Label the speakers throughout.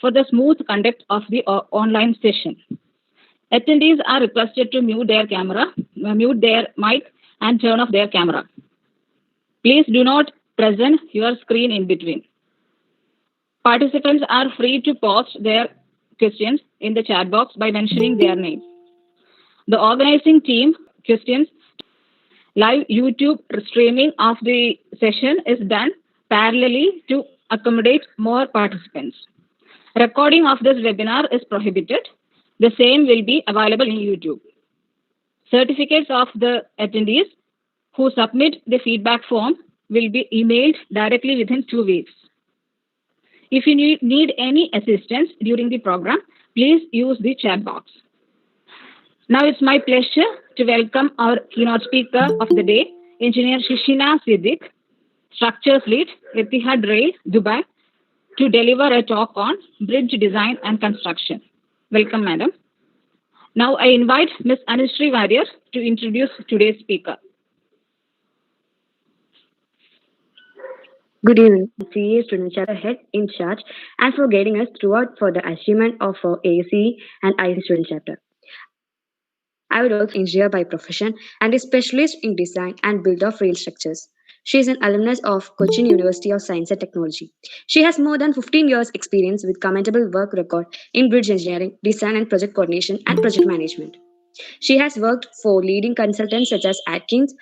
Speaker 1: for the smooth conduct of the online session. Attendees are requested to mute their mic, and turn off their camera. Please do not present your screen in between. Participants are free to post their questions in the chat box by mentioning their name. The organizing team questions live YouTube streaming of the session is done parallelly to accommodate more participants. Recording of this webinar is prohibited. The same will be available in YouTube. Certificates of the attendees who submit the feedback form will be emailed directly within 2 weeks. If you need any assistance during the program, please use the chat box. Now it's my pleasure to welcome our keynote speaker of the day, Engineer Ms.Sisina Siddique, Structures Lead, Etihad Rail, Dubai, to deliver a talk on bridge design and construction. Welcome, madam. Now I invite Ms. Anushree Warrior to introduce today's speaker.
Speaker 2: Good evening, CA Student Chapter Head in charge, and for guiding us throughout for the achievement of our ACE and IC Student Chapter. I would also engineer by profession and is specialist in design and build of rail structures. She is an alumnus of Cochin University of Science and Technology. She has more than 15 years experience with commendable work record in bridge engineering, design and project coordination and project management. She has worked for leading consultants such as Atkins,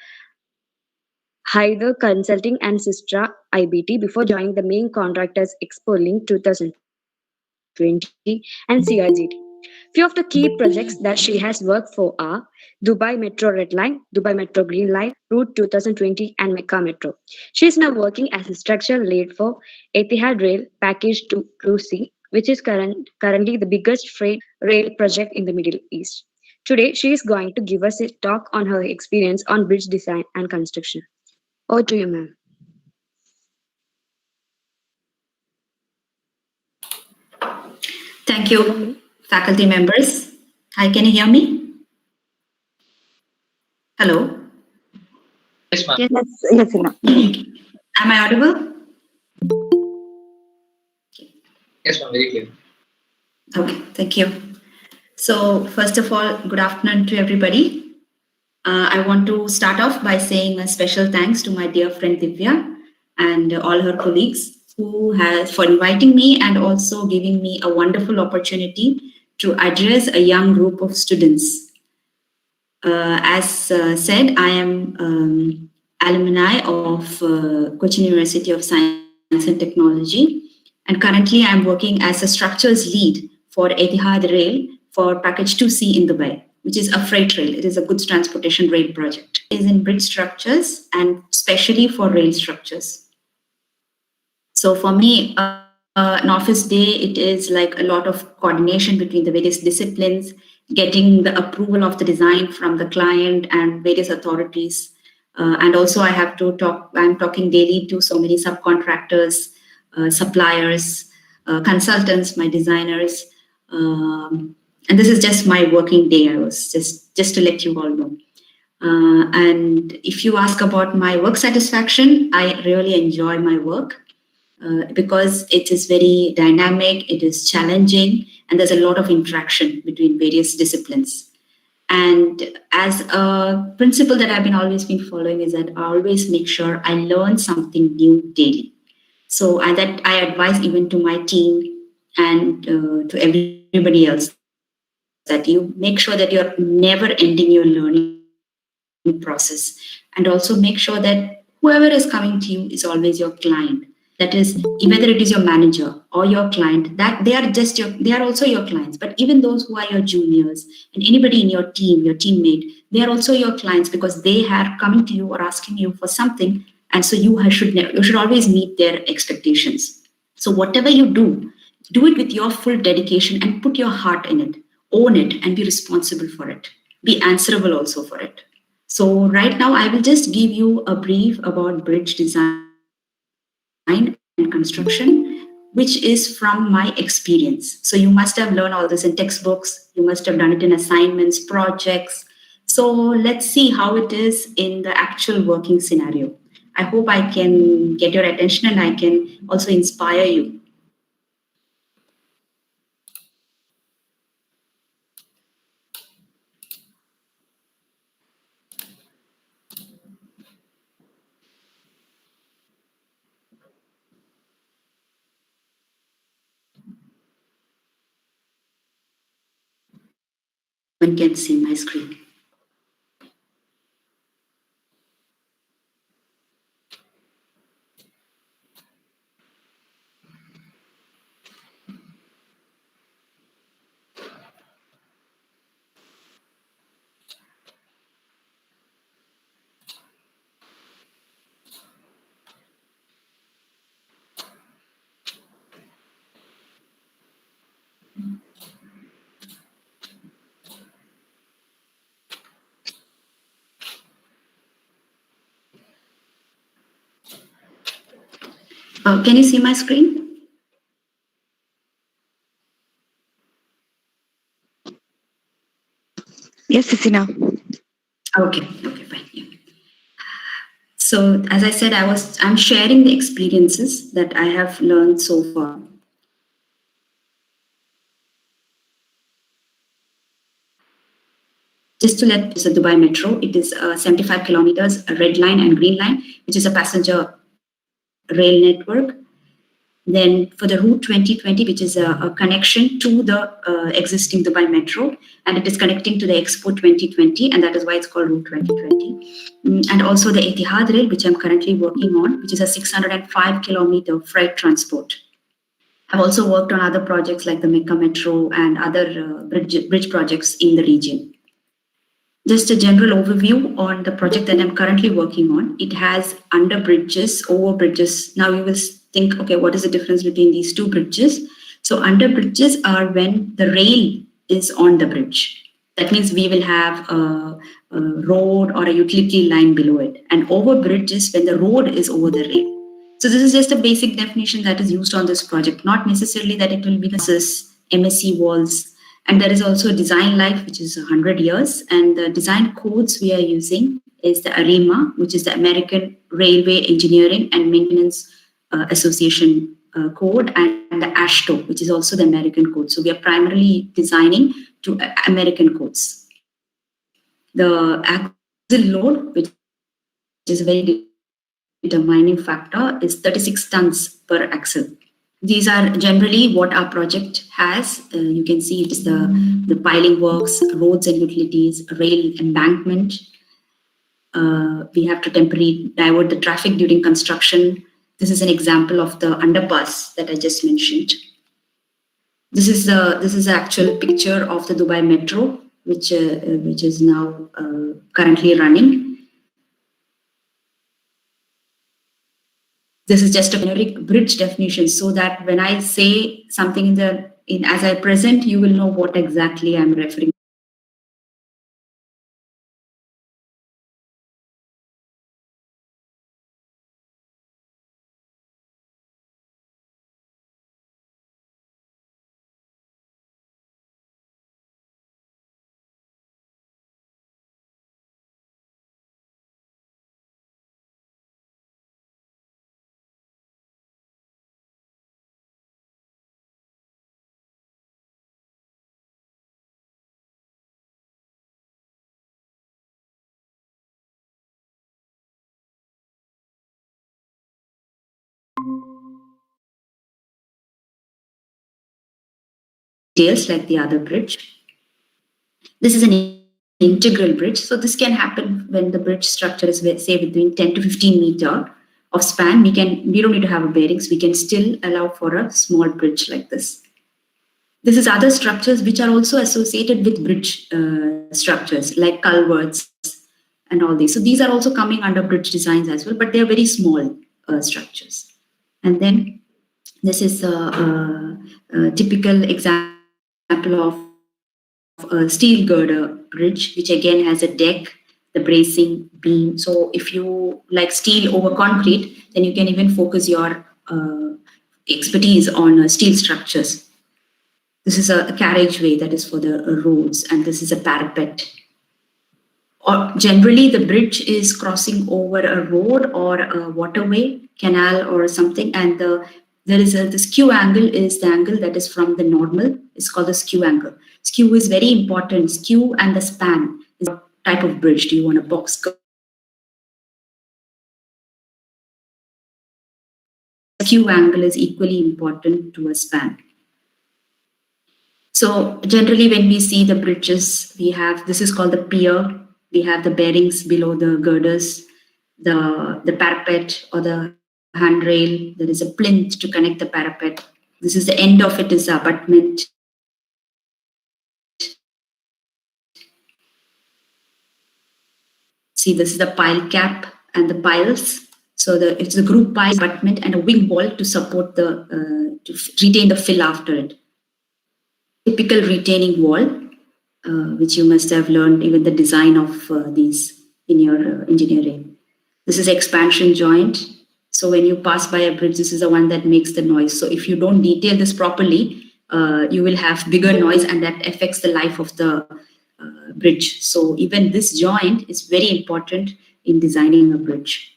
Speaker 2: Hyder Consulting and Sistra IBT before joining the main contractors Expo Link 2020 and CRGT. Few of the key projects that she has worked for are Dubai Metro Red Line, Dubai Metro Green Line, Route 2020 and Mecca Metro. She is now working as a structural lead for Etihad Rail Package 2C, which is currently the biggest freight rail project in the Middle East. Today, she is going to give us a talk on her experience on bridge design and construction. Over to you, ma'am.
Speaker 3: Thank you, faculty members. Hi, can you hear me? Hello?
Speaker 4: Yes, ma'am.
Speaker 2: Yes, ma'am.
Speaker 3: Am I audible?
Speaker 4: Yes, ma'am, very clear.
Speaker 3: Okay, thank you. So, first of all, good afternoon to everybody. I want to start off by saying a special thanks to my dear friend Divya and all her colleagues for inviting me and also giving me a wonderful opportunity to address a young group of students. As said, I am alumni of Cochin University of Science and Technology, and currently I'm working as a structures lead for Etihad Rail for Package 2C in Dubai, which is a freight rail. It is a goods transportation rail project. It is in bridge structures and especially for rail structures. So for me, an office day, it is like a lot of coordination between the various disciplines, getting the approval of the design from the client and various authorities. And also I have to I'm talking daily to so many subcontractors, suppliers, consultants, my designers. And this is just my working day. I was just to let you all know. And if you ask about my work satisfaction, I really enjoy my work. Because it is very dynamic, it is challenging, and there's a lot of interaction between various disciplines. And as a principle that I've always been following is that I always make sure I learn something new daily. So that I advise even to my team and to everybody else that you make sure that you're never ending your learning process, and also make sure that whoever is coming to you is always your client. That is, whether it is your manager or your client, that they are also your clients. But even those who are your juniors and anybody in your team, your teammate, they are also your clients because they are coming to you or asking you for something, and so you should always meet their expectations. So whatever you do it with your full dedication and put your heart in it, own it, and be responsible for it. Be answerable also for it. So right now, I will just give you a brief about bridge design and construction, which is from my experience. So you must have learned all this in textbooks. You must have done it in assignments, projects. So let's see how it is in the actual working scenario. I hope I can get your attention and I can also inspire you. One can see my screen. Can you see my screen?
Speaker 2: Yes, Sisina.
Speaker 3: Okay, fine. Yeah. So as I said, I'm sharing the experiences that I have learned so far. Just to let the Dubai Metro, it is 75 kilometers, a red line and green line, which is a passenger rail network. Then for the Route 2020, which is a connection to the existing Dubai Metro, and it is connecting to the Expo 2020, and that is why it's called Route 2020. And also the Etihad Rail, which I'm currently working on, which is a 605 kilometer freight transport. I've also worked on other projects like the Mecca Metro and other bridge projects in the region. Just a general overview on the project that I'm currently working on. It has under bridges, over bridges. Now you will think, okay, what is the difference between these two bridges? So under bridges are when the rail is on the bridge. That means we will have a road or a utility line below it. And over bridges when the road is over the rail. So this is just a basic definition that is used on this project, not necessarily that it will be the MSC walls. And there is also design life, which is 100 years. And the design codes we are using is the ARIMA, which is the American Railway Engineering and Maintenance Association code, and the AASHTO, which is also the American code. So we are primarily designing to American codes. The axle load, which is a very determining factor, is 36 tons per axle. These are generally what our project has. You can see it is the piling works, roads and utilities, rail embankment. We have to temporarily divert the traffic during construction. This is an example of the underpass that I just mentioned. This is the actual picture of the Dubai Metro, which is now currently running. This is just a generic bridge definition, so that when I say something as I present, you will know what exactly I'm referring to. Details like the other bridge. This is an integral bridge. So this can happen when the bridge structure is, say, between 10 to 15 meter of span. We don't need to have a bearings. We can still allow for a small bridge like this. This is other structures which are also associated with bridge structures like culverts and all these. So these are also coming under bridge designs as well, but they are very small structures. And then this is a typical example of a steel girder bridge, which again has a deck, the bracing beam. So if you like steel over concrete, then you can even focus your expertise on steel structures. This is a carriageway that is for the roads, and this is a parapet. Or generally, the bridge is crossing over a road or a waterway, canal or something, and the skew angle is the angle that is from the normal. It's called the skew angle. Skew is very important. Skew and the span is what type of bridge. Do you want a box? Skew angle is equally important to a span. So generally when we see the bridges, we have, this is called the pier. We have the bearings below the girders, the parapet or the handrail. There is a plinth to connect the parapet. This is the end of it is abutment. See, this is the pile cap and the piles. So it's a group pile abutment and a wing wall to support to retain the fill after it. Typical retaining wall, which you must have learned even the design of these in your engineering. This is expansion joint. So when you pass by a bridge, this is the one that makes the noise. So if you don't detail this properly, you will have bigger noise and that affects the life of the bridge. So even this joint is very important in designing a bridge.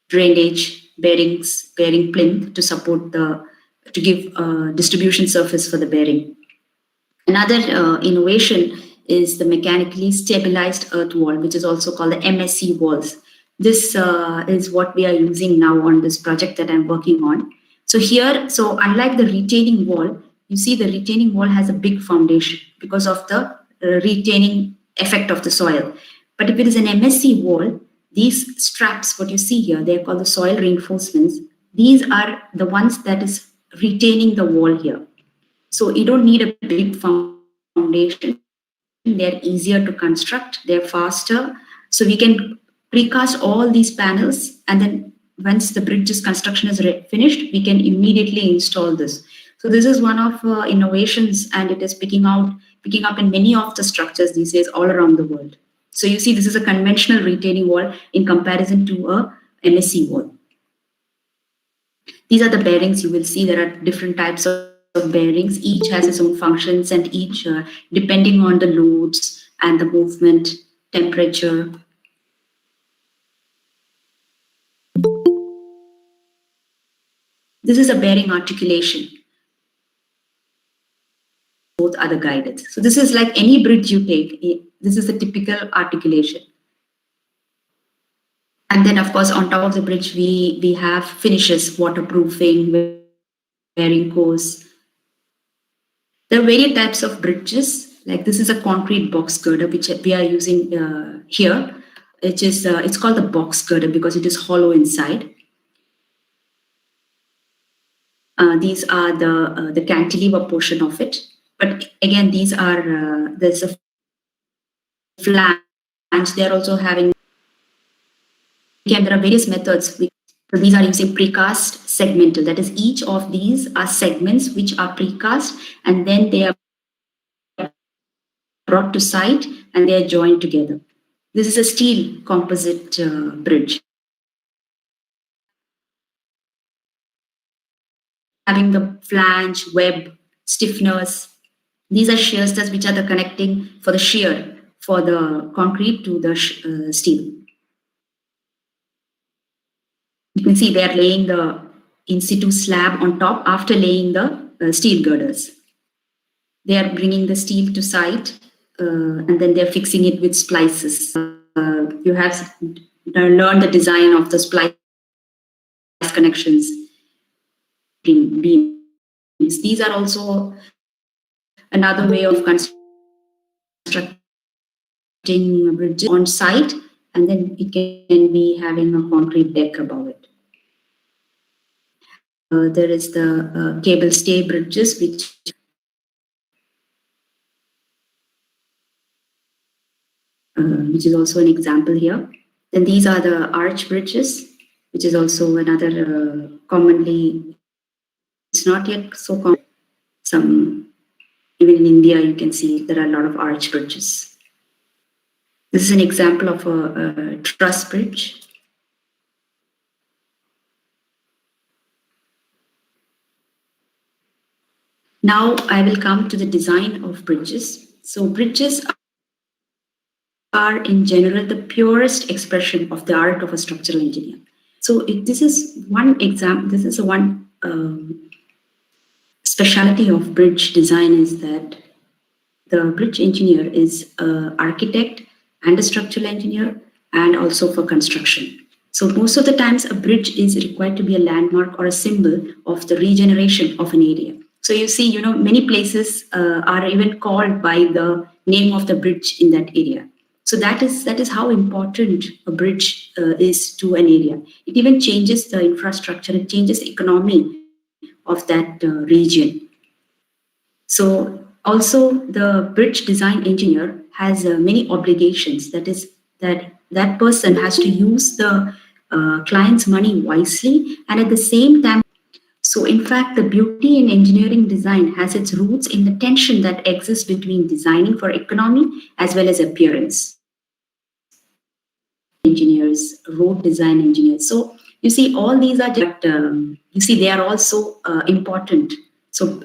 Speaker 3: Drainage, bearings, bearing plinth to support to give distribution surface for the bearing. Another innovation is the mechanically stabilized earth wall, which is also called the MSC walls. This is what we are using now on this project that I'm working on. So here, so unlike the retaining wall, you see the retaining wall has a big foundation because of the retaining effect of the soil. But if it is an MSC wall, these straps, what you see here, they're called the soil reinforcements. These are the ones that is retaining the wall here. So you don't need a big foundation. They're easier to construct. They're faster. So we can precast all these panels, and then once the bridge's construction is finished, we can immediately install this. So this is one of innovations, and it is picking up in many of the structures these days all around the world. So you see, this is a conventional retaining wall in comparison to a MSC wall. These are the bearings. You will see there are different types of bearings. Each has its own functions, and each depending on the loads and the movement, temperature. This is a bearing articulation. Both are the guided. So this is like any bridge you take. This is a typical articulation. And then, of course, on top of the bridge, we have finishes, waterproofing, bearing course. There are various types of bridges. Like this is a concrete box girder, which we are using here. It's called the box girder because it is hollow inside. These are the cantilever portion of it. But again, these are, there's a flange. They're also having, again, there are various methods. So these are using precast segmental. That is, each of these are segments which are precast, and then they are brought to site and they are joined together. This is a steel composite bridge. Having the flange, web, stiffeners. These are shear studs, which are the connecting for the shear for the concrete to the steel. You can see they are laying the in situ slab on top after laying the steel girders. They are bringing the steel to site and then they're fixing it with splices. You have learned the design of the splice connections in beams. These are also another way of constructing bridges on site, and then it can be having a concrete deck above it. There is the cable stay bridges, which is also an example here. Then these are the arch bridges, which is also another commonly, it's not yet so common. Even in India, you can see there are a lot of arch bridges. This is an example of a truss bridge. Now I will come to the design of bridges. So bridges are in general the purest expression of the art of a structural engineer. So this is one example, this is one specialty of bridge design, is that the bridge engineer is an architect and a structural engineer, and also for construction. So most of the times a bridge is required to be a landmark or a symbol of the regeneration of an area. So you see, many places are even called by the name of the bridge in that area. So that is how important a bridge is to an area. It even changes the infrastructure, it changes the economy of that region. So also the bridge design engineer has many obligations. That is that person has to use the client's money wisely and at the same time. So in fact, the beauty in engineering design has its roots in the tension that exists between designing for economy as well as appearance. Engineers, road design engineers. So you see, all these are they are also important. So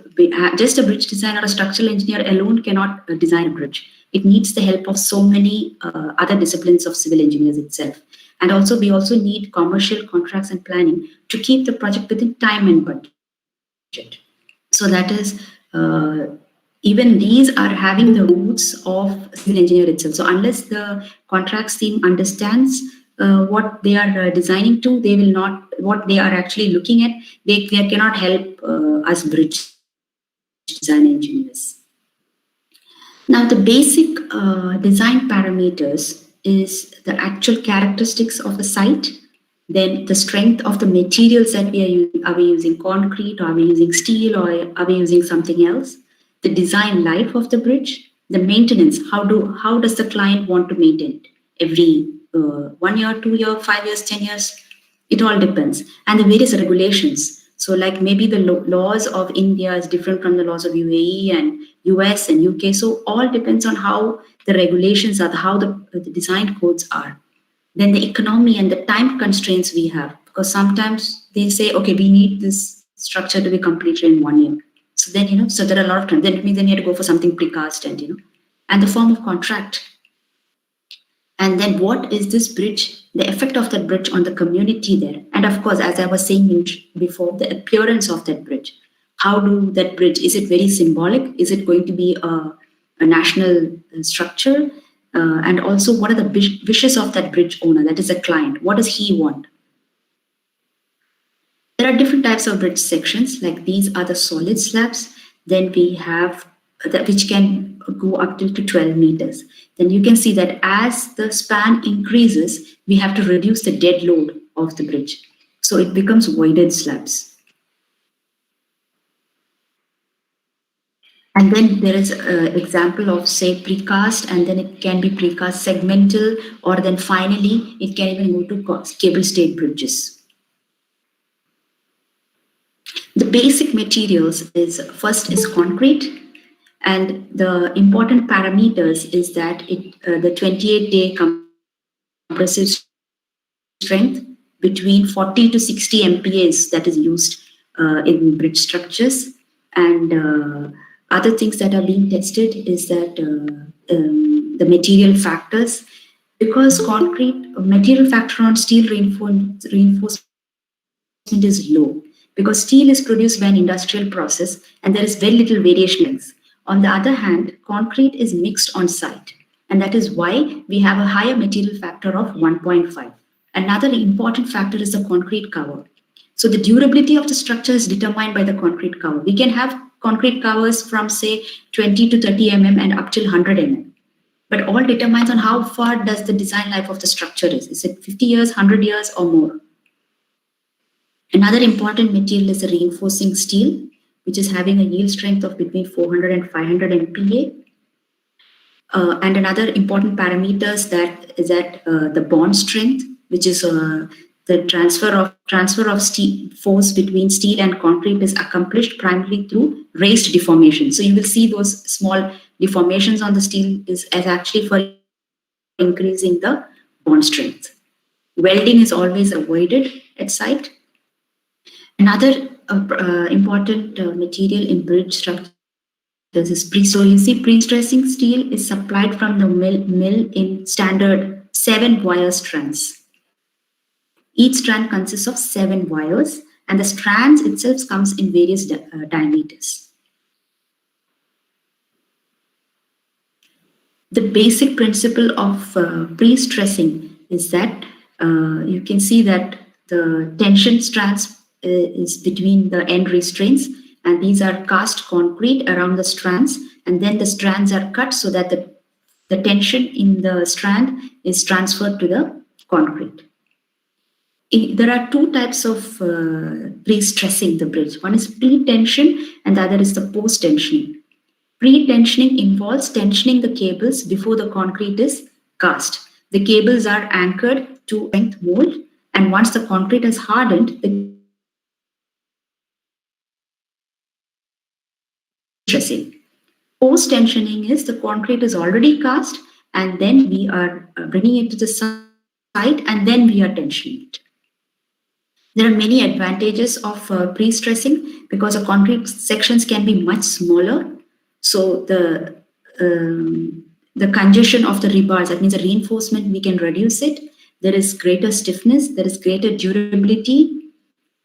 Speaker 3: just a bridge designer or a structural engineer alone cannot design a bridge. It needs the help of so many other disciplines of civil engineers itself. And also, we also need commercial contracts and planning to keep the project within time and budget. So that is, even these are having the roots of civil engineer itself. So unless the contracts team understands what they are designing to, they will not, what they are actually looking at, they cannot help us bridge design engineers. Now the basic design parameters is the actual characteristics of the site, then the strength of the materials that we are using. Are we using concrete, or are we using steel, or are we using something else? The design life of the bridge, the maintenance, how does the client want to maintain it? Every 1 year, 2 years, 5 years, 10 years, it all depends. And the various regulations. So like maybe the laws of India is different from the laws of UAE and US and UK. So all depends on how the regulations are, how the design codes are. Then the economy and the time constraints we have, because sometimes they say, okay, we need this structure to be completed in 1 year. So then, so there are a lot of times, then it means then you have to go for something precast and the form of contract. And then what is this bridge, the effect of that bridge on the community there? And of course, as I was saying before, the appearance of that bridge. How do that bridge, is it very symbolic? Is it going to be a national structure? And also, what are the wishes of that bridge owner, that is a client? What does he want? There are different types of bridge sections, like these are the solid slabs. Then we have that which can go up to 12 meters. Then you can see that as the span increases, we have to reduce the dead load of the bridge. So it becomes voided slabs. And then there is an example of, say, precast, and then it can be precast segmental, or then finally it can even go to cable stayed bridges. The basic materials is first is concrete, and the important parameters is that the 28-day compressive strength between 40 to 60 MPas that is used in bridge structures, and other things that are being tested is that the material factors, because concrete material factor on steel reinforcement is low, because steel is produced by an industrial process and there is very little variation. On the other hand, concrete is mixed on site, and that is why we have a higher material factor of 1.5. Another important factor is the concrete cover. So the durability of the structure is determined by the concrete cover. We can have concrete covers from, say, 20 to 30 mm and up till 100 mm. But all determines on how far does the design life of the structure is. Is it 50 years, 100 years or more? Another important material is the reinforcing steel, which is having a yield strength of between 400 and 500 MPa. And another important parameters is that the bond strength, which is the transfer of steel force between steel and concrete, is accomplished primarily through raised deformation. So you will see those small deformations on the steel is actually for increasing the bond strength. Welding is always avoided at site. Another important material in bridge structures is so you see, pre-stressing steel is supplied from the mill in standard 7 wire strands. Each strand consists of 7 wires, and the strands itself comes in various diameters. The basic principle of pre-stressing is that you can see that the tension strands is between the end restraints, and these are cast concrete around the strands, and then the strands are cut so that the tension in the strand is transferred to the concrete. There are two types of pre-stressing the bridge. One is pre-tension and the other is the post-tensioning. Pre-tensioning involves tensioning the cables before the concrete is cast. The cables are anchored to strength mold, and once the concrete has hardened, the stressing. Post-tensioning is the concrete is already cast, and then we are bringing it to the site, and then we are tensioning it. There are many advantages of pre-stressing because the concrete sections can be much smaller. So the congestion of the rebars, that means the reinforcement, we can reduce it. There is greater stiffness, there is greater durability,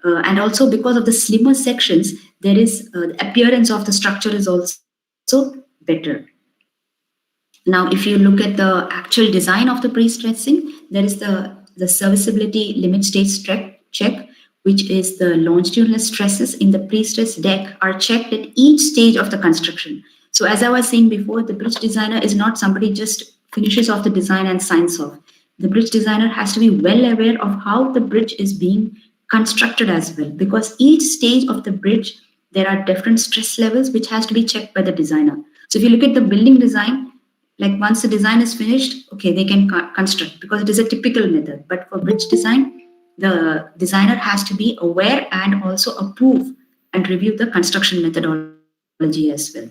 Speaker 3: and also because of the slimmer sections, there is the appearance of the structure is also better. Now, if you look at the actual design of the pre-stressing, there is the serviceability limit state check, which is the longitudinal stresses in the pre-stressed deck are checked at each stage of the construction. So as I was saying before, the bridge designer is not somebody just finishes off the design and signs off. The bridge designer has to be well aware of how the bridge is being constructed as well, because each stage of the bridge, there are different stress levels which has to be checked by the designer. So if you look at the building design, like once the design is finished, okay, they can construct because it is a typical method. But for bridge design, the designer has to be aware and also approve and review the construction methodology as well.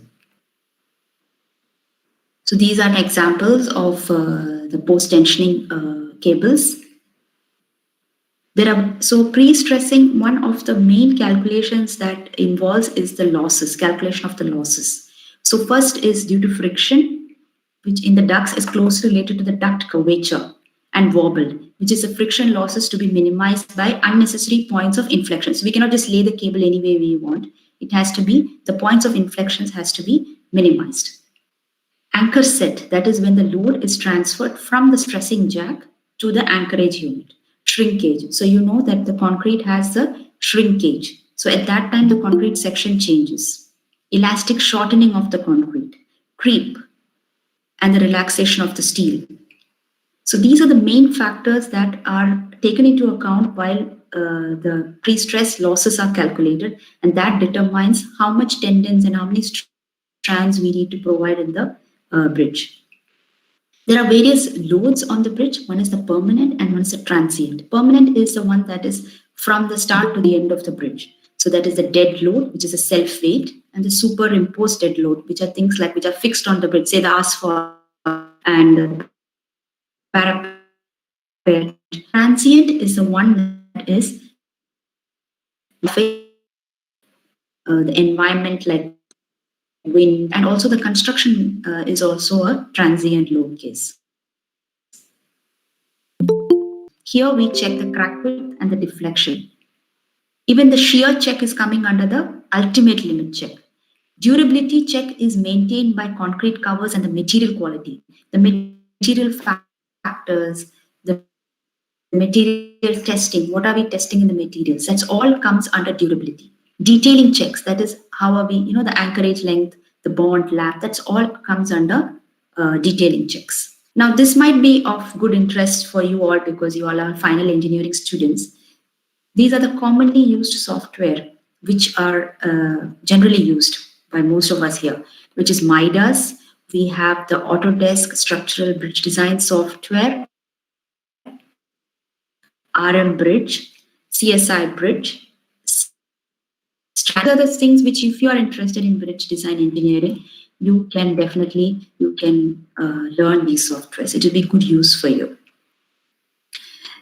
Speaker 3: So these are examples of the post-tensioning cables. So pre-stressing, one of the main calculations that involves is the losses, calculation of the losses. So first is due to friction, which in the ducts is closely related to the duct curvature, and wobble, which is the friction losses to be minimized by unnecessary points of inflection. So we cannot just lay the cable any way we want. It has to be, the points of inflections has to be minimized. Anchor set, that is when the load is transferred from the stressing jack to the anchorage unit. Shrinkage, so you know that the concrete has the shrinkage. So at that time, the concrete section changes. Elastic shortening of the concrete, creep, and the relaxation of the steel. So these are the main factors that are taken into account while the pre-stress losses are calculated, and that determines how much tendons and how many strands we need to provide in the bridge. There are various loads on the bridge. One is the permanent and one is the transient. Permanent is the one that is from the start to the end of the bridge. So that is the dead load, which is a self weight, and the superimposed dead load, which are things like which are fixed on the bridge, say the asphalt and the parapet. Transient is the one that is the environment like wind, and also the construction is also a transient load case. Here we check the crack width and the deflection. Even the shear check is coming under the ultimate limit check. Durability check is maintained by concrete covers and the material quality. The material factors, the material testing, what are we testing in the materials? That's all comes under durability. Detailing checks, that is how are we, the anchorage length, the bond lap, that's all comes under detailing checks. Now this might be of good interest for you all because you all are final engineering students. These are the commonly used software which are generally used by most of us here, which is Midas. We have the Autodesk Structural Bridge Design Software, RM Bridge, CSI Bridge. These are the things which, if you are interested in bridge design engineering, you can learn these softwares. It will be good use for you.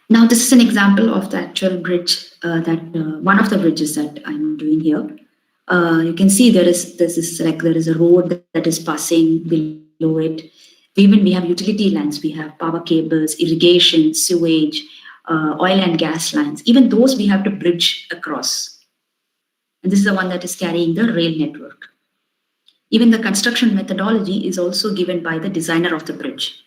Speaker 3: Now, this is an example of the actual bridge one of the bridges that I'm doing here. You can see there is a road that is passing below it. We have utility lines. We have power cables, irrigation, sewage, oil and gas lines. Even those we have to bridge across. And this is the one that is carrying the rail network. Even the construction methodology is also given by the designer of the bridge.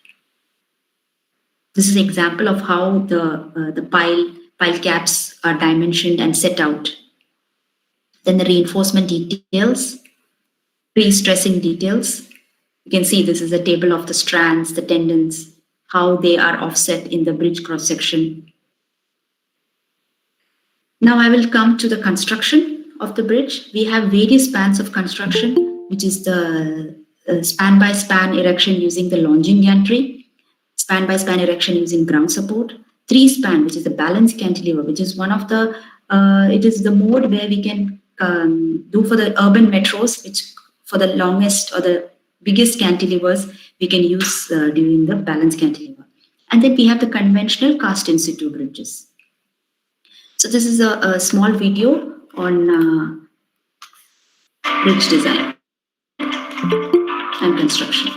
Speaker 3: This is an example of how the pile caps are dimensioned and set out. Then the reinforcement details, pre-stressing details. You can see this is a table of the strands, the tendons, how they are offset in the bridge cross-section. Now I will come to the construction of the bridge. We have various spans of construction, which is the span by span erection using the longing gantry, span by span erection using ground support, 3-span, which is the balance cantilever, which is one of the, it is the mode where we can do for the urban metros, which for the longest or the biggest cantilevers, we can use during the balance cantilever. And then we have the conventional cast in situ bridges. So this is a small video on bridge design and construction.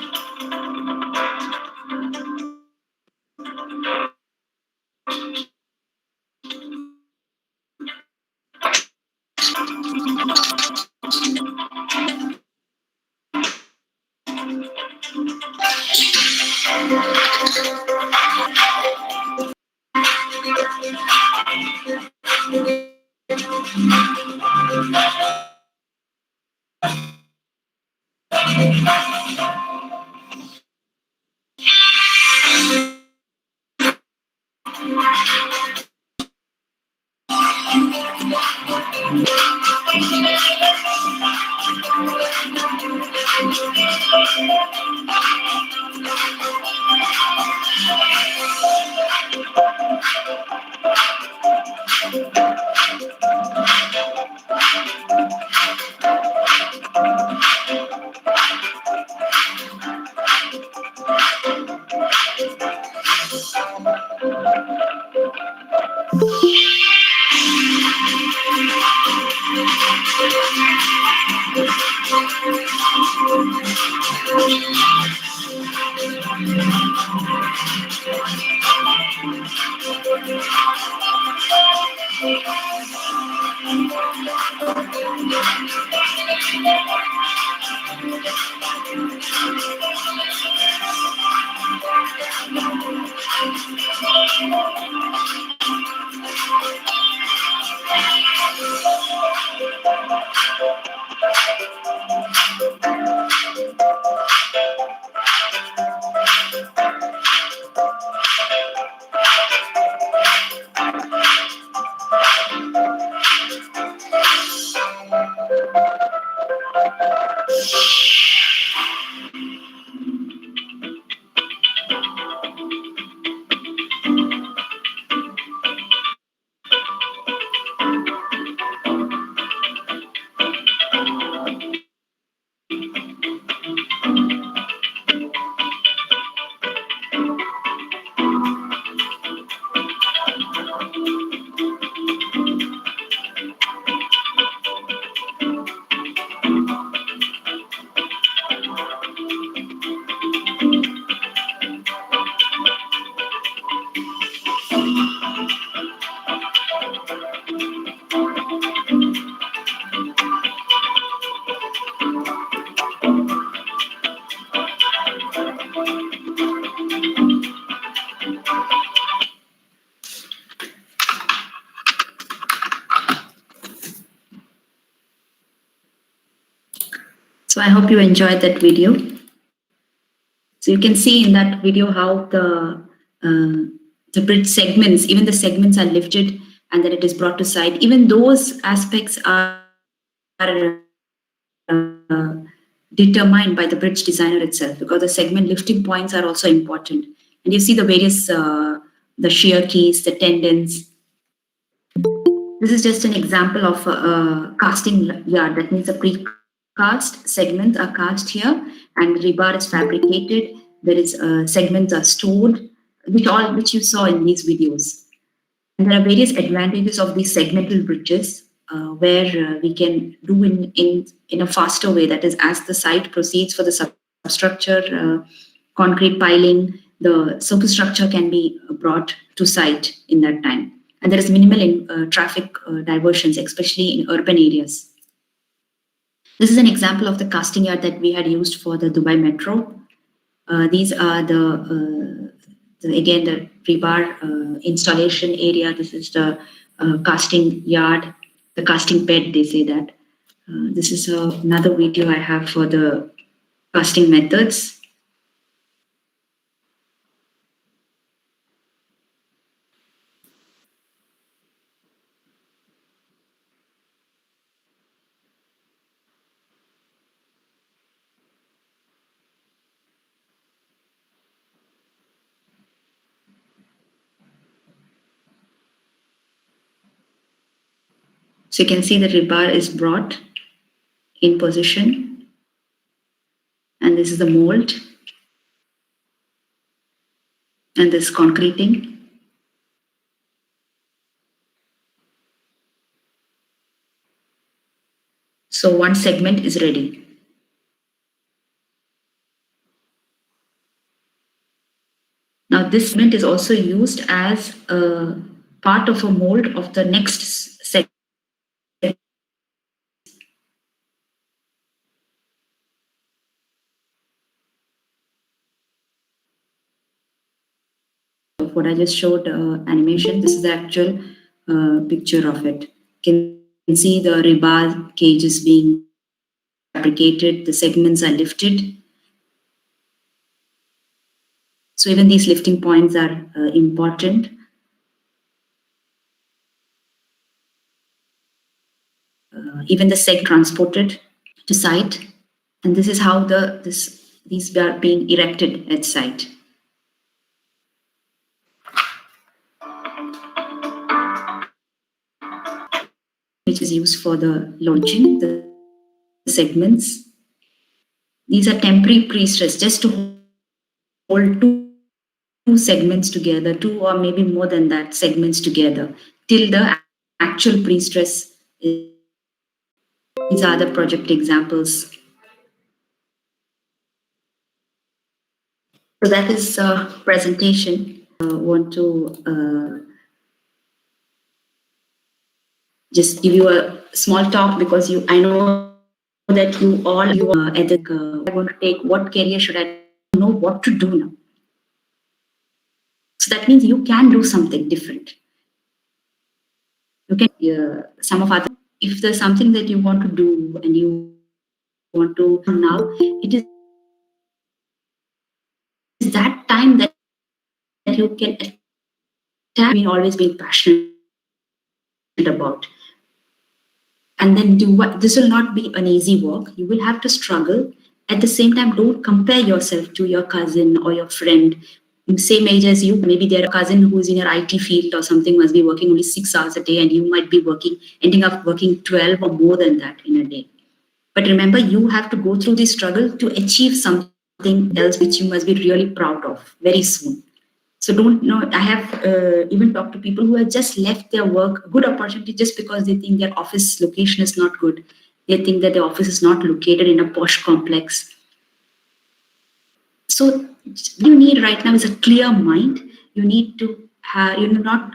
Speaker 3: So I hope you enjoyed that video. So you can see in that video how the bridge segments, even the segments are lifted and then it is brought to side. Even those aspects are determined by the bridge designer itself, because the segment lifting points are also important. And you see the various, the shear keys, the tendons. This is just an example of a casting yard. That means the pre-cast segments are cast here and rebar is fabricated. There is segments are stored, which you saw in these videos. And there are various advantages of these segmental bridges where we can do in a faster way. That is, as the site proceeds for the substructure, concrete piling, the superstructure can be brought to site in that time. And there is minimal traffic diversions, especially in urban areas. This is an example of the casting yard that we had used for the Dubai Metro. These are again the rebar installation area. This is the casting yard. the casting bed, they say that. This is another video I have for the casting methods. So you can see the rebar is brought in position, and this is the mold, and this concreting. So one segment is ready. Now this segment is also used as a part of a mold of the next segment. What I just showed animation, this is the actual picture of it. You can see the rebar cages being fabricated, the segments are lifted. So even these lifting points are important. Even the seg transported to site, and this is how these are being erected at site. Which is used for the launching the segments. These are temporary pre-stress just to hold two segments together, two or maybe more than that segments together till the actual pre-stress. These are the project examples. So that is a presentation. I want to just give you a small talk because I know that you all I want to take what career should I know what to do now. So that means you can do something different. You can some of other, if there's something that you want to do and you want to now, it is that time that you can attack always being passionate about. And then do what? This will not be an easy work. You will have to struggle. At the same time, don't compare yourself to your cousin or your friend, same age as you. Maybe their cousin who is in your IT field or something must be working only 6 hours a day, and you might be ending up working 12 or more than that in a day. But remember, you have to go through this struggle to achieve something else which you must be really proud of very soon. So don't know. I have even talked to people who have just left their work, good opportunity, just because they think their office location is not good. They think that the office is not located in a posh complex. So what you need right now is a clear mind. You need to have, not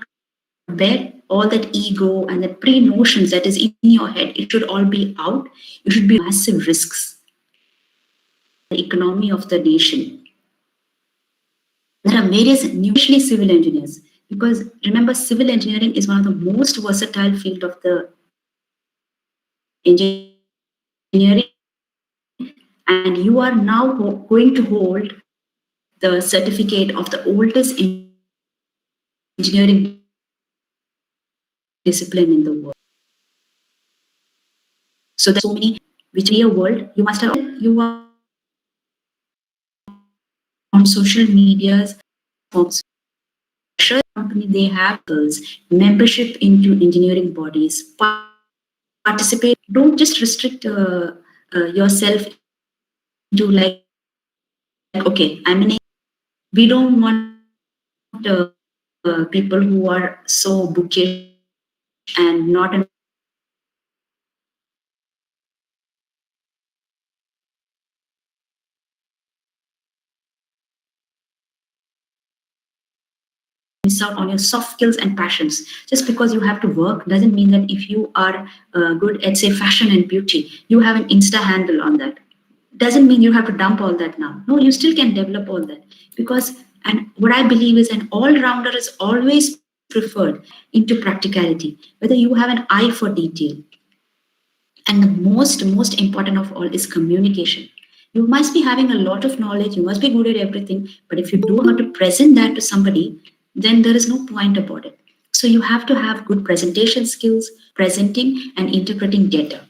Speaker 3: bear all that ego and the pre-notions that is in your head. It should all be out. You should be massive risks. The economy of the nation. There are various, especially civil engineers, because remember, civil engineering is one of the most versatile field of the engineering, and you are now going to hold the certificate of the oldest engineering discipline in the world. So there's so many, which in your world, you must have, you are on social medias, company, they have girls, membership into engineering bodies, participate. Don't just restrict yourself to like, okay, we don't want people who are so bookish and not miss out on your soft skills and passions. Just because you have to work doesn't mean that if you are good at, say, fashion and beauty, you have an Insta handle on that. Doesn't mean you have to dump all that now. No, you still can develop all that. Because, and what I believe is an all-rounder is always preferred into practicality, whether you have an eye for detail. And the most important of all is communication. You must be having a lot of knowledge, you must be good at everything, but if you don't know how to present that to somebody, then there is no point about it. So you have to have good presentation skills, presenting and interpreting data.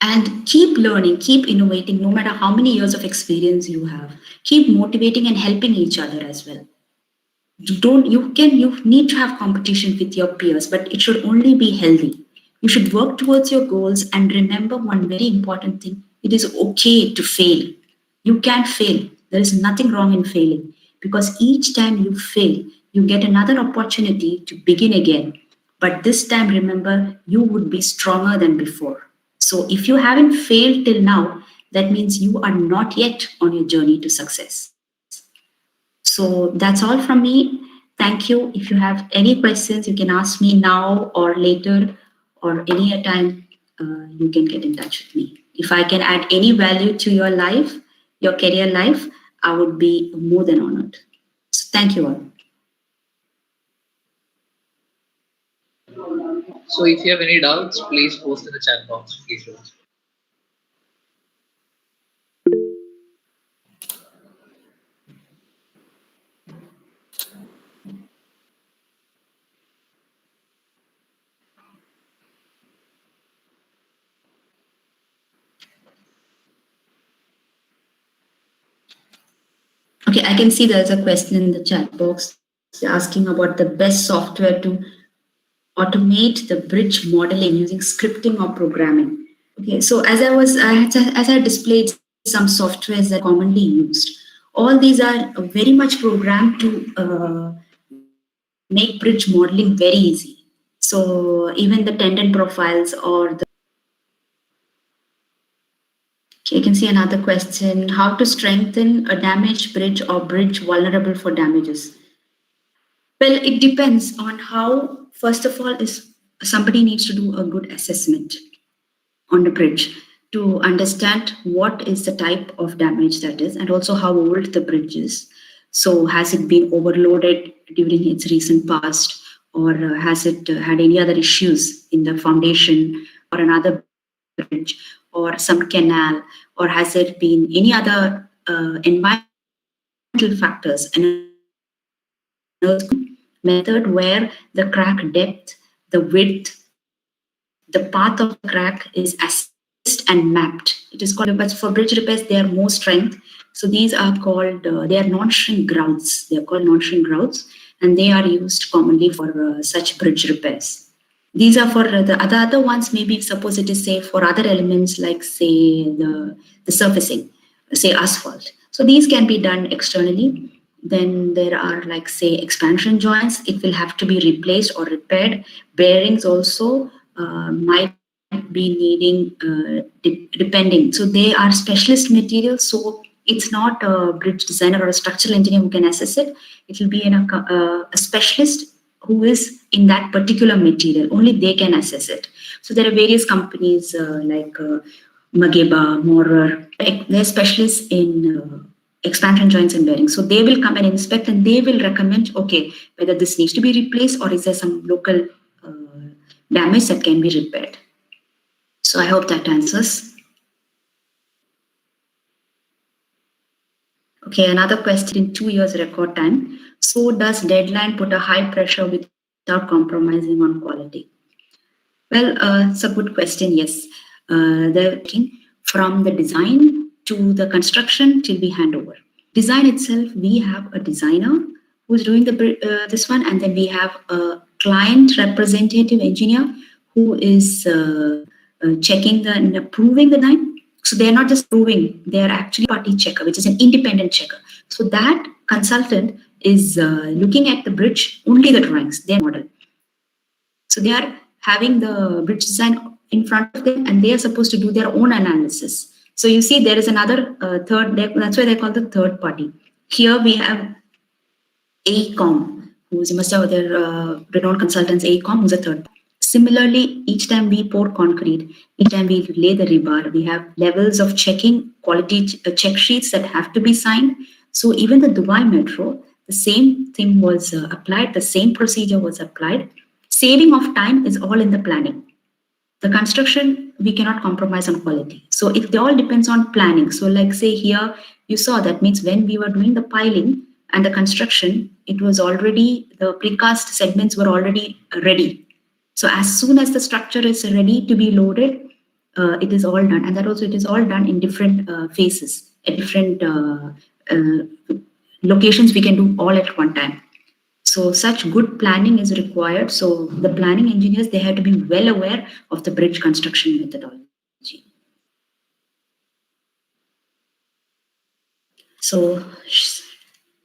Speaker 3: And keep learning, keep innovating, no matter how many years of experience you have. Keep motivating and helping each other as well. You need to have competition with your peers, but it should only be healthy. You should work towards your goals and remember one very important thing. It is okay to fail. You can fail. There is nothing wrong in failing, because each time you fail, you get another opportunity to begin again. But this time, remember, you would be stronger than before. So if you haven't failed till now, that means you are not yet on your journey to success. So that's all from me. Thank you. If you have any questions, you can ask me now or later or any time. You can get in touch with me. If I can add any value to your life, your career life, I would be more than honored. So thank you all.
Speaker 4: So if you have any doubts, please post in the chat box. Please do.
Speaker 3: Okay, I can see there's a question in the chat box asking about the best software to automate the bridge modeling using scripting or programming. Okay, so as I displayed some softwares that are commonly used, all these are very much programmed to make bridge modeling very easy. So even the tendon profiles or the... Okay, you can see another question: how to strengthen a damaged bridge or bridge vulnerable for damages? Well, it depends on how, first of all, is somebody needs to do a good assessment on the bridge to understand what is the type of damage that is, and also how old the bridge is. So has it been overloaded during its recent past, or has it had any other issues in the foundation or another bridge or some canal, or has there been any other environmental factors and method where the crack depth, the width, the path of the crack is assessed and mapped. It is called, but for bridge repairs, they are more strength. So these are called, they are non-shrink grouts. They are called non-shrink grouts, and they are used commonly for such bridge repairs. These are for the other ones, maybe suppose it is say for other elements like say the surfacing, say asphalt. So these can be done externally. Then there are like say expansion joints. It will have to be replaced or repaired. Bearings also might be needing depending. So they are specialist materials. So it's not a bridge designer or a structural engineer who can assess it. It will be a specialist who is in that particular material. Only they can assess it. So there are various companies like Mageba, Morer. They're specialists in expansion joints and bearings. So they will come and inspect, and they will recommend, okay, whether this needs to be replaced or is there some local damage that can be repaired. So I hope that answers. Okay, another question: in 2 years record time. So does deadline put a high pressure without compromising on quality? Well, it's a good question. Yes, they're from the design to the construction till we hand over. Design itself, we have a designer who's doing this one, and then we have a client representative engineer who is checking and approving the design. So they're not just approving, they're actually party checker, which is an independent checker. So that consultant is looking at the bridge, only the drawings, their model. So they are having the bridge design in front of them, and they are supposed to do their own analysis. So you see there is another third, that's why they call the third party. Here we have AECOM, who's, you must have their renowned consultants, AECOM, who's a third party. Similarly, each time we pour concrete, each time we lay the rebar, we have levels of checking, quality check sheets that have to be signed. So even the Dubai Metro, the same thing was applied, the same procedure was applied. Saving of time is all in the planning. The construction, we cannot compromise on quality. So it all depends on planning. So like say here, you saw that means when we were doing the piling and the construction, it was already, the precast segments were already ready. So as soon as the structure is ready to be loaded, it is all done. And that also it is all done in different phases, at different locations we can do all at one time. So such good planning is required. So the planning engineers, they have to be well aware of the bridge construction methodology. So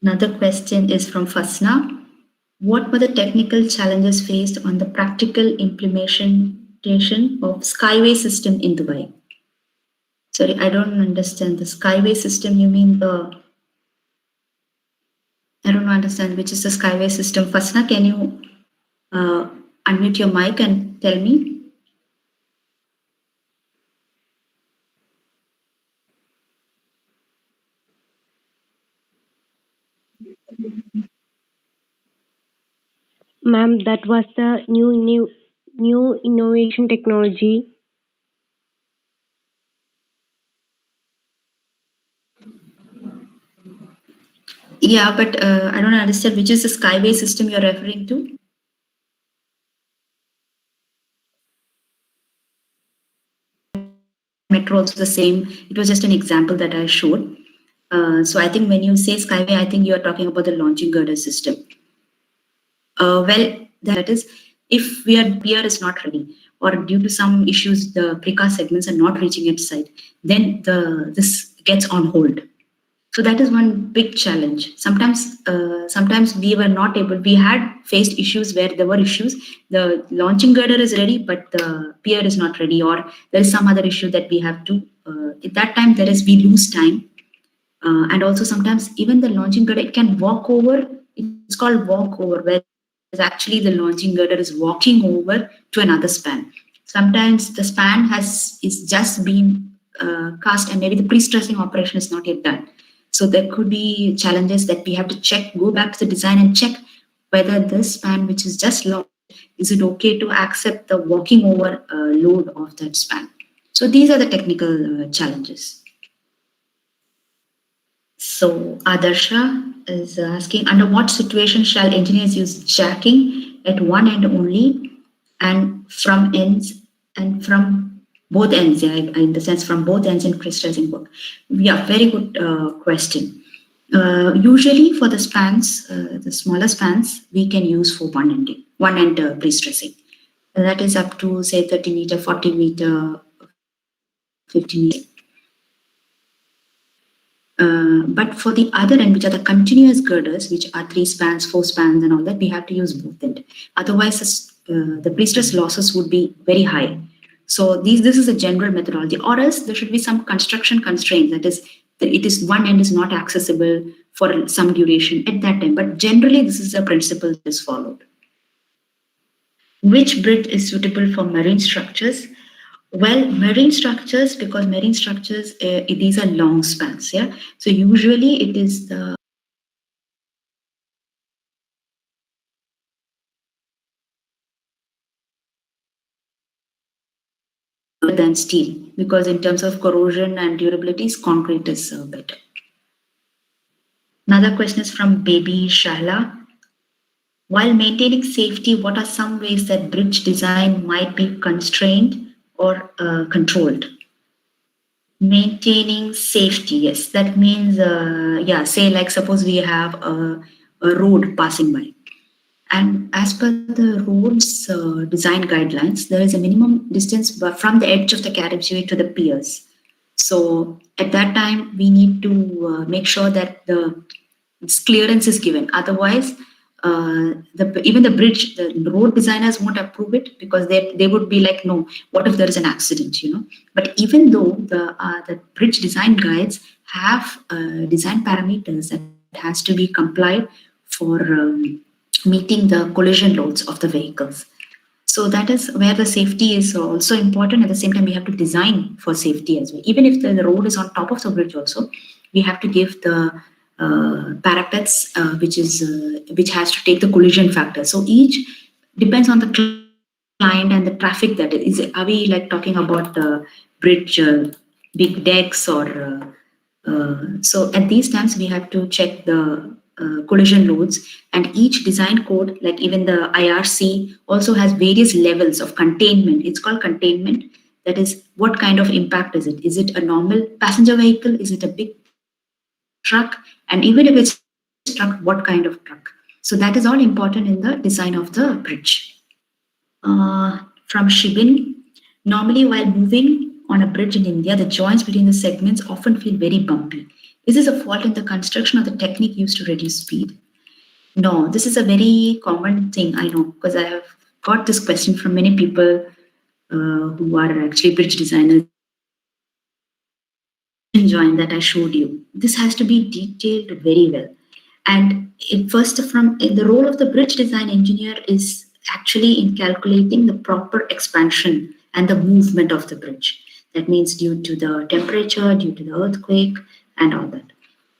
Speaker 3: another question is from Fasna. What were the technical challenges faced on the practical implementation of Skyway system in Dubai? Sorry, I don't understand. The Skyway system, you mean the... I don't understand which is the Skyway system. Fasna, can you unmute your mic and tell me?
Speaker 5: Ma'am, that was the new innovation technology.
Speaker 3: Yeah, but I don't understand which is the Skyway system you're referring to. Metro also the same. It was just an example that I showed. So I think when you say Skyway, I think you are talking about the launching girder system. Well, that is, if pier is not ready, or due to some issues, the precast segments are not reaching its site, then this gets on hold. So that is one big challenge. Sometimes we were not able. We had faced issues where there were issues. The launching girder is ready, but the pier is not ready, or there is some other issue that we have to. At that time, we lose time, and also sometimes even the launching girder, it can walk over. It's called walk over, where actually the launching girder is walking over to another span. Sometimes the span is just been cast, and maybe the pre-stressing operation is not yet done. So there could be challenges that we have to check, go back to the design and check whether this span, which is just launched, is it okay to accept the walking over load of that span. So these are the technical challenges. So Adarsha is asking, under what situation shall engineers use jacking at one end only and from ends and from both ends, in the sense from both ends in pre-stressing work? Yeah, very good question. Usually for the spans, the smaller spans, we can use for one end pre-stressing. That is up to say 30 meter, 40 meter, 50 meter. But for the other end, which are the continuous girders, which are 3 spans, 4 spans and all that, we have to use both end. Otherwise, the pre-stress losses would be very high. So this is a general methodology, or else there should be some construction constraint, that is, one end is not accessible for some duration at that time. But generally, this is a principle that is followed. Which bridge is suitable for marine structures? Well, marine structures, because marine structures, these are long spans, yeah. So usually it is the than steel, because in terms of corrosion and durability, concrete is better. Another question is from Baby Shahla. While maintaining safety, what are some ways that bridge design might be constrained or controlled? Maintaining safety, yes. That means, say like suppose we have a road passing by. And as per the road's design guidelines, there is a minimum distance from the edge of the carriageway to the piers. So at that time, we need to make sure that the clearance is given. Otherwise, even the bridge, the road designers won't approve it, because they would be like, no, what if there is an accident, But even though the bridge design guides have design parameters that has to be complied for meeting the collision loads of the vehicles. So that is where the safety is also important. At the same time, we have to design for safety as well. Even if the road is on top of the bridge also, we have to give the parapets, which has to take the collision factor. So each depends on the client and the traffic that is. Are we like talking about bridge, big decks, or so at these times we have to check the collision loads, and each design code, like even the IRC, also has various levels of containment. It's called containment. That is, what kind of impact is it? Is it a normal passenger vehicle? Is it a big truck? And even if it's a truck, what kind of truck? So that is all important in the design of the bridge. From Shibin, normally while moving on a bridge in India, the joints between the segments often feel very bumpy. Is this a fault in the construction or the technique used to reduce speed? No, this is a very common thing, I know, because I have got this question from many people who are actually bridge designers. Joint that I showed you, this has to be detailed very well. And the role of the bridge design engineer is actually in calculating the proper expansion and the movement of the bridge. That means due to the temperature, due to the earthquake, and all that.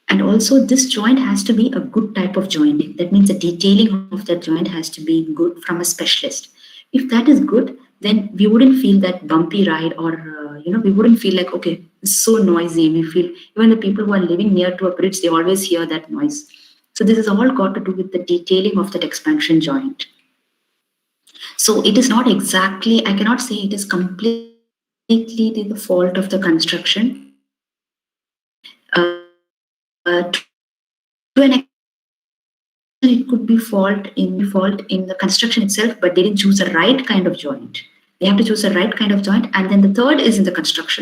Speaker 3: And also, this joint has to be a good type of joint. That means the detailing of that joint has to be good from a specialist. If that is good, then we wouldn't feel that bumpy ride, or we wouldn't feel like, okay, it's so noisy. We feel even the people who are living near to a bridge, they always hear that noise. So this is all got to do with the detailing of that expansion joint. So it is not exactly, I cannot say it is completely the fault of the construction. To an extent, it could be fault in the construction itself, but they didn't choose the right kind of joint. They have to choose the right kind of joint. And then the third is in the construction.